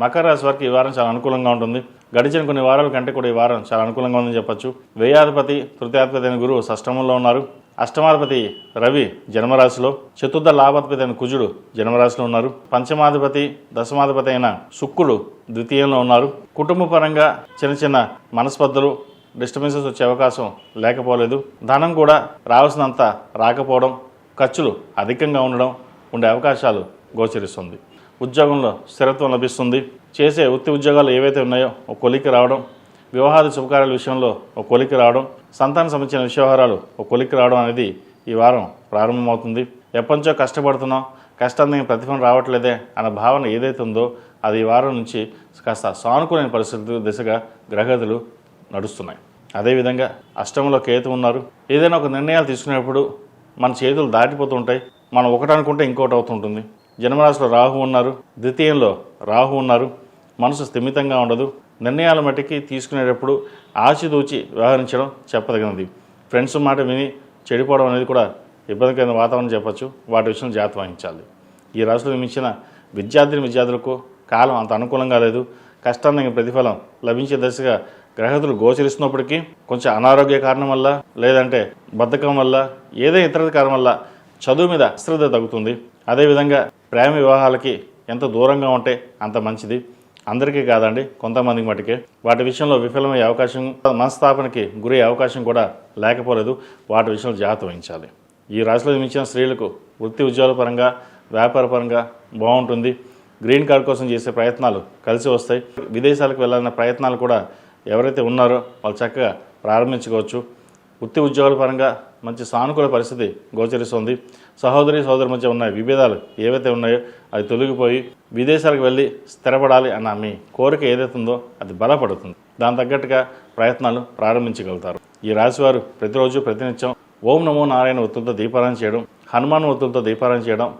మకర రాశి వారికి ఈ వారం చాలా అనుకూలంగా ఉంటుంది. గడిచిన కొన్ని వారాల కంటే కూడా ఈ వారం చాలా అనుకూలంగా ఉందని చెప్పొచ్చు. వ్యయాధిపతి తృతీయాధిపతి అయిన గురువు షష్టమంలో ఉన్నారు. అష్టమాధిపతి రవి జన్మరాశిలో, చతుర్థ లాభాధిపతి అయిన కుజుడు జన్మరాశిలో ఉన్నారు. పంచమాధిపతి దశమాధిపతి అయిన శుక్రుడు ద్వితీయంలో ఉన్నారు. కుటుంబ పరంగా చిన్న చిన్న మనస్పర్ధలు, డిస్టర్బెన్సెస్ వచ్చే అవకాశం లేకపోలేదు. ధనం కూడా రావాల్సినంత రాకపోవడం, ఖర్చులు అధికంగా ఉండే అవకాశాలు గోచరిస్తుంది. ఉద్యోగంలో స్థిరత్వం లభిస్తుంది. చేసే వృత్తి ఉద్యోగాలు ఏవైతే ఉన్నాయో ఒక కొలిక్కి రావడం, వివాహాది శుభకార్యాల విషయంలో ఒక కొలిక్కి రావడం, సంతానం సంబంధించిన విషయవహారాలు ఒక కొలిక్కి రావడం అనేది ఈ వారం ప్రారంభమవుతుంది. ఎప్పటించో కష్టపడుతున్నాం, కష్టానికి ప్రతిఫలం రావట్లేదే అన్న భావన ఏదైతే ఉందో అది ఈ వారం నుంచి కాస్త సానుకూలమైన పరిస్థితులు దిశగా గ్రహగతులు నడుస్తున్నాయి. అదేవిధంగా అష్టమంలో కేతు ఉన్నారు. ఏదైనా ఒక నిర్ణయాలు తీసుకునేప్పుడు మన చేతులు దాటిపోతూ ఉంటాయి. మనం ఒకటి అనుకుంటే ఇంకోటి అవుతుంటుంది. జన్మరాశిలో రాహు ఉన్నారు. ద్వితీయంలో రాహు ఉన్నారు. మనసు స్థిమితంగా ఉండదు. నిర్ణయాల మట్టికి తీసుకునేటప్పుడు ఆచితూచి వ్యవహరించడం చెప్పదగినది. ఫ్రెండ్స్ మాట విని చెడిపోవడం అనేది కూడా ఇబ్బందికరమైన వాతావరణం చెప్పచ్చు. వాటి విషయం జాగ్రత్త వహించాలి. ఈ రాశిలో నిర్మించిన విద్యార్థులకు కాలం అంత అనుకూలంగా లేదు. కష్టానికి ప్రతిఫలం లభించే దశగా గ్రహతులు గోచరిస్తున్నప్పటికీ కొంచెం అనారోగ్య కారణం వల్ల, లేదంటే బద్ధకం వల్ల, ఏదైనా ఇతర కారణం వల్ల చదువు మీద అశ్రద్ధ తగ్గుతుంది. అదేవిధంగా ప్రేమ వివాహాలకి ఎంత దూరంగా ఉంటే అంత మంచిది. అందరికీ కాదండి, కొంతమందికి మటుకే. వాటి విషయంలో విఫలమయ్యే అవకాశం, మనస్తాపనకి గురయ్యే అవకాశం కూడా లేకపోలేదు. వాటి విషయంలో జాగ్రత్త వహించాలి. ఈ రాశిలో జన్మించిన స్త్రీలకు వృత్తి ఉద్యోగాల పరంగా, వ్యాపార పరంగా బాగుంటుంది. గ్రీన్ కార్డ్ కోసం చేసే ప్రయత్నాలు కలిసి వస్తాయి. విదేశాలకు వెళ్ళాలన్న ప్రయత్నాలు కూడా ఎవరైతే ఉన్నారో వాళ్ళు చక్కగా ప్రారంభించుకోవచ్చు. వృత్తి ఉద్యోగాల పరంగా మంచి సానుకూల పరిస్థితి గోచరిస్తుంది. సహోదరి మధ్య ఉన్న విభేదాలు ఏవైతే ఉన్నాయో అది తొలగిపోయి విదేశాలకు వెళ్ళి స్థిరపడాలి అన్న మీ కోరిక ఏదైతే ఉందో అది బలపడుతుంది. దాని తగ్గట్టుగా ప్రయత్నాలు ప్రారంభించగలుగుతారు. ఈ రాశివారు ప్రతిరోజు ప్రతినిత్యం ఓం నమో నారాయణ ఒత్తులతో దీపారాధన చేయడం, హనుమాన్ ఒత్తులతో దీపారాధన చేయడం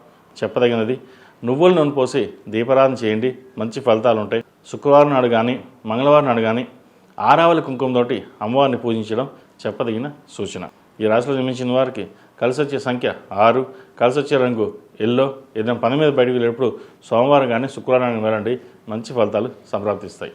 చెప్పదగినది. నువ్వుల నూనె పోసి దీపారాధన చేయండి, మంచి ఫలితాలు ఉంటాయి. శుక్రవారం నాడు కానీ, మంగళవారం నాడు కానీ ఆరావళి కుంకుమతోటి అమ్మవారిని పూజించడం చెప్పదగిన సూచన. ఈ రాశిలో జన్మించిన వారికి కలిసి వచ్చే సంఖ్య 6, కలిసి వచ్చే రంగు ఎల్లో. ఏదైనా పని మీద బయటకు వెళ్ళేటప్పుడు సోమవారం కానీ శుక్రవారం కానీ వెళ్ళండి, మంచి ఫలితాలు సంప్రాప్తిస్తాయి.